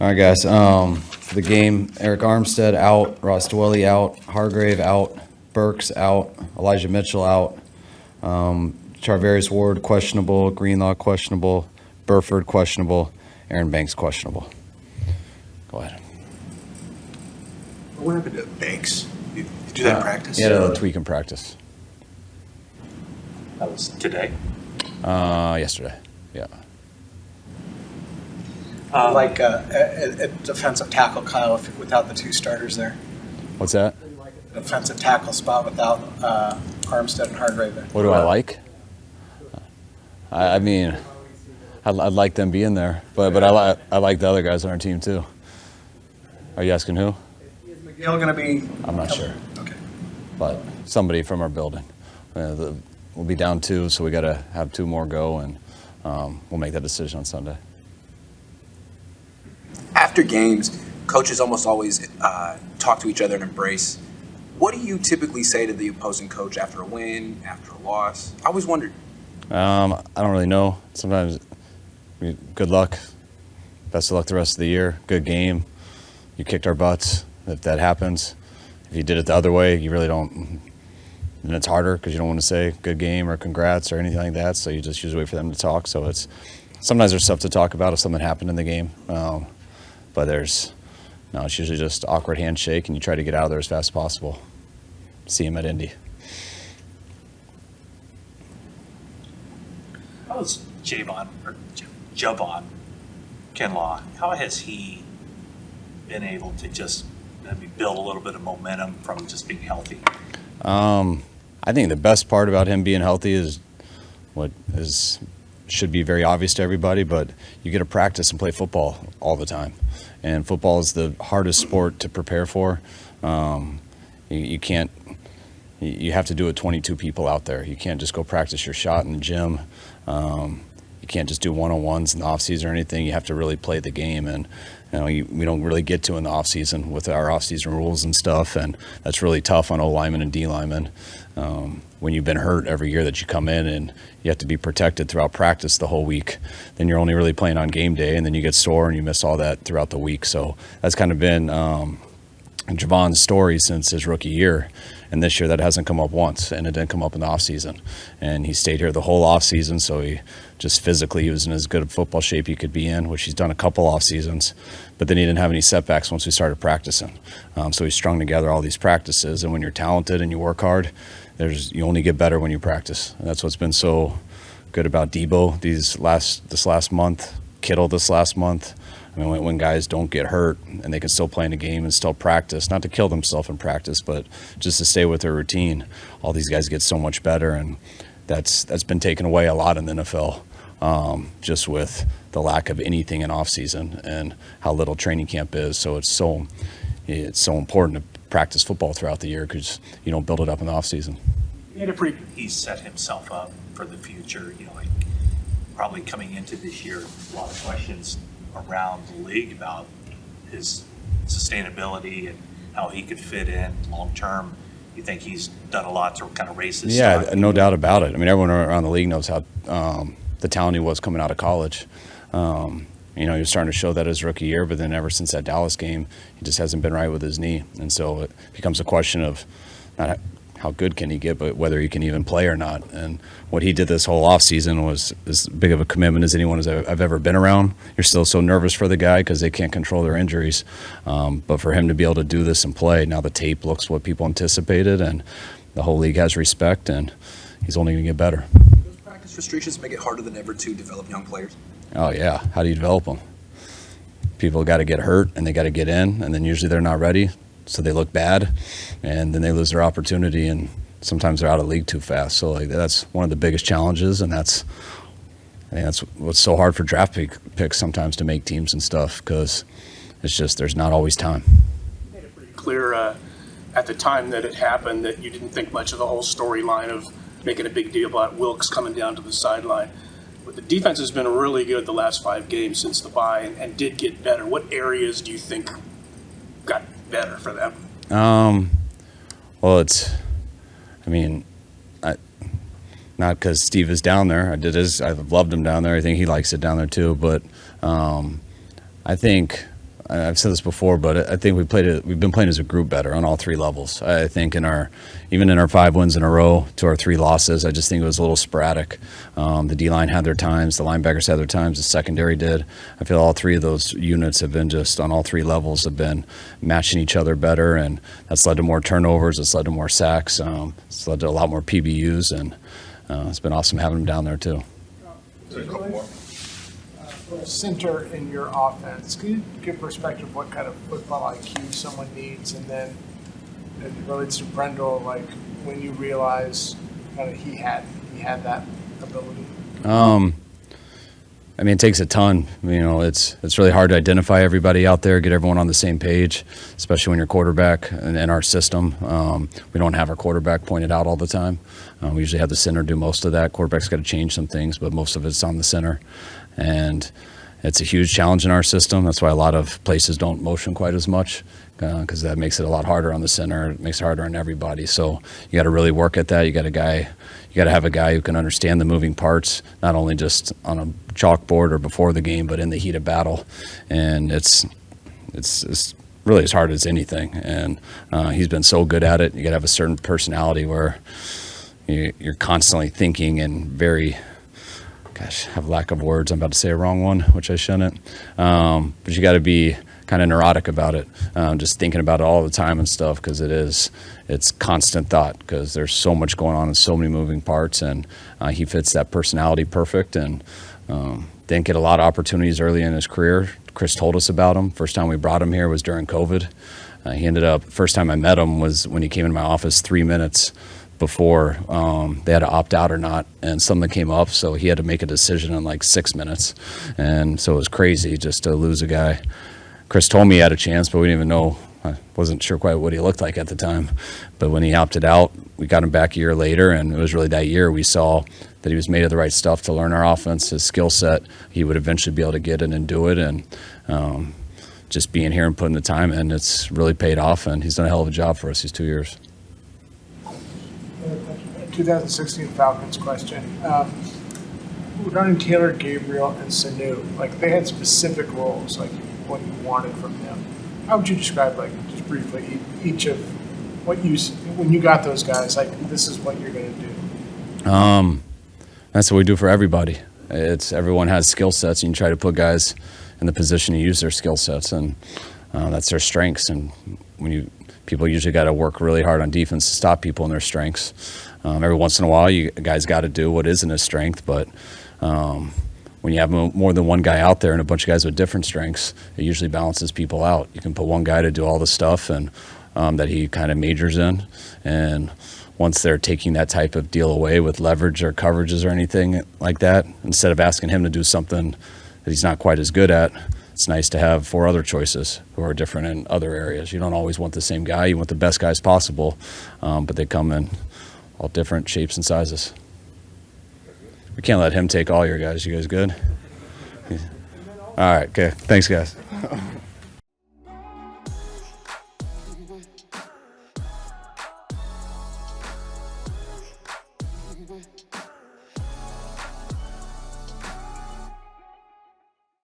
All right, guys. For the game, Arik Armstead out, Ross Dwelly out, Hargrave out, Burks out, Elijah Mitchell out, Charvarius Ward questionable, Greenlaw questionable, Burford questionable, Aaron Banks questionable. Go ahead. What happened to Banks? You do that in practice? He had a tweak in practice. That was today? Yesterday, yeah. Like a defensive tackle, Kyle, without the two starters there. What's that? A defensive tackle spot without Armstead and Hargrave there. What do I like? I mean, I'd like them being there, but I like the other guys on our team too. Are you asking who? Is McGill going to be? I'm not sure. Okay. But somebody from our building. We'll be down 2, so we got to have 2 more go, and we'll make that decision on Sunday. After games, coaches almost always talk to each other and embrace. What do you typically say to the opposing coach after a win, after a loss? I always wondered. I don't really know. Sometimes, good luck. Best of luck the rest of the year. Good game. You kicked our butts. If that happens, if you did it the other way, you really don't. And it's harder because you don't want to say good game or congrats or anything like that. So you just usually wait for them to talk. So sometimes there's stuff to talk about if something happened in the game. But it's usually just awkward handshake and you try to get out of there as fast as possible. See him at Indy. How is Javon Kinlaw? How has he been able to just maybe build a little bit of momentum from just being healthy? I think the best part about him being healthy is should be very obvious to everybody, but you get to practice and play football all the time. And football is the hardest sport to prepare for. You can't. You have to do it 22 people out there. You can't just go practice your shot in the gym. You can't just do one-on-ones in the offseason or anything. You have to really play the game, and we don't really get to in the offseason with our offseason rules and stuff, and that's really tough on O linemen and D linemen. When you've been hurt every year that you come in and you have to be protected throughout practice the whole week, then you're only really playing on game day, and then you get sore and you miss all that throughout the week. So that's kind of been Javon's story since his rookie year. And this year that hasn't come up once, and it didn't come up in the offseason. And he stayed here the whole offseason, so he just physically he was in as good a football shape he could be in, which he's done a couple off seasons. But then he didn't have any setbacks once we started practicing. So he strung together all these practices, and when you're talented and you work hard, you only get better when you practice. And that's what's been so good about Debo this last month, Kittle this last month. I mean, when guys don't get hurt and they can still play in a game and still practice, not to kill themselves in practice, but just to stay with their routine, all these guys get so much better, and that's been taken away a lot in the NFL, just with the lack of anything in off season and how little training camp is. So it's so important to practice football throughout the year because you don't build it up in the off season. He's set himself up for the future. Like probably coming into this year, a lot of questions around the league about his sustainability and how he could fit in long term. You think he's done a lot to kind of raise his stock? No doubt about it. I mean, everyone around the league knows how the talent he was coming out of college. He was starting to show that his rookie year, but then ever since that Dallas game, he just hasn't been right with his knee. And so it becomes a question of not how good can he get, but whether he can even play or not. And what he did this whole offseason was as big of a commitment as anyone I've ever been around. You're still so nervous for the guy because they can't control their injuries. But for him to be able to do this and play, now the tape looks what people anticipated, and the whole league has respect, and he's only going to get better. Those practice restrictions make it harder than ever to develop young players. Oh, yeah. How do you develop them? People got to get hurt, and they got to get in, and then usually they're not ready. So they look bad, and then they lose their opportunity, and sometimes they're out of the league too fast. So that's one of the biggest challenges, and I think that's what's so hard for draft picks sometimes to make teams and stuff, because it's just there's not always time. You made it pretty clear at the time that it happened that you didn't think much of the whole storyline of making a big deal about Wilkes coming down to the sideline. But the defense has been really good the last 5 games since the bye and did get better. What areas do you think got better for them? Well, not because Steve is down there. I've loved him down there. I think he likes it down there too. But I think I've said this before, but I think we've been playing as a group better on all three levels. I think even in our 5 wins in a row to our 3 losses, I just think it was a little sporadic. The D-line had their times, the linebackers had their times, the secondary did. I feel all 3 of those units have been just on all 3 levels have been matching each other better, and that's led to more turnovers. It's led to more sacks. It's led to a lot more PBUs, and it's been awesome having them down there too. For a center in your offense, can you give perspective of what kind of football IQ someone needs? And then it relates to Brendel, like when you realize kind of he had that ability. I mean, it takes a ton. You know, it's really hard to identify everybody out there, get everyone on the same page, especially when you're quarterback in our system. We don't have our quarterback pointed out all the time. We usually have the center do most of that. Quarterback's got to change some things, but most of it's on the center. And it's a huge challenge in our system. That's why a lot of places don't motion quite as much, because that makes it a lot harder on the center. It makes it harder on everybody. So you got to really work at that. You got to have a guy who can understand the moving parts, not only just on a chalkboard or before the game, but in the heat of battle. And it's really as hard as anything. And he's been so good at it. You got to have a certain personality where you're constantly thinking and very, gosh, I have lack of words. I'm about to say a wrong one, which I shouldn't. But you got to be kind of neurotic about it, just thinking about it all the time and stuff, because it's constant thought, because there's so much going on and so many moving parts, and he fits that personality perfect, and didn't get a lot of opportunities early in his career. Chris told us about him. First time we brought him here was during COVID. He ended up, first time I met him was when he came into my office 3 minutes before they had to opt out or not, and something came up, so he had to make a decision in like 6 minutes, and so it was crazy just to lose a guy. Chris told me he had a chance, but we didn't even know. I wasn't sure quite what he looked like at the time. But when he opted out, we got him back a year later, and it was really that year we saw that he was made of the right stuff to learn our offense, his skill set. He would eventually be able to get in and do it, and just being here and putting the time in, it's really paid off, and he's done a hell of a job for us these 2 years. 2016 Falcons question. Regarding Taylor, Gabriel, and Sanu, like they had specific roles, like what you wanted from them. How would you describe, like, just briefly, each of what when you got those guys, like, this is what you're going to do? That's what we do for everybody. Everyone has skill sets, and you try to put guys in the position to use their skill sets, and that's their strengths. And people usually got to work really hard on defense to stop people in their strengths. Every once in a while, you guys got to do what isn't his strength, but when you have more than one guy out there and a bunch of guys with different strengths, it usually balances people out. You can put one guy to do all the stuff and that he kind of majors in, and once they're taking that type of deal away with leverage or coverages or anything like that, instead of asking him to do something that he's not quite as good at, it's nice to have 4 other choices who are different in other areas. You don't always want the same guy. You want the best guys possible, but they come in all different shapes and sizes. We can't let him take all your guys. You guys good? All right, okay. Thanks, guys.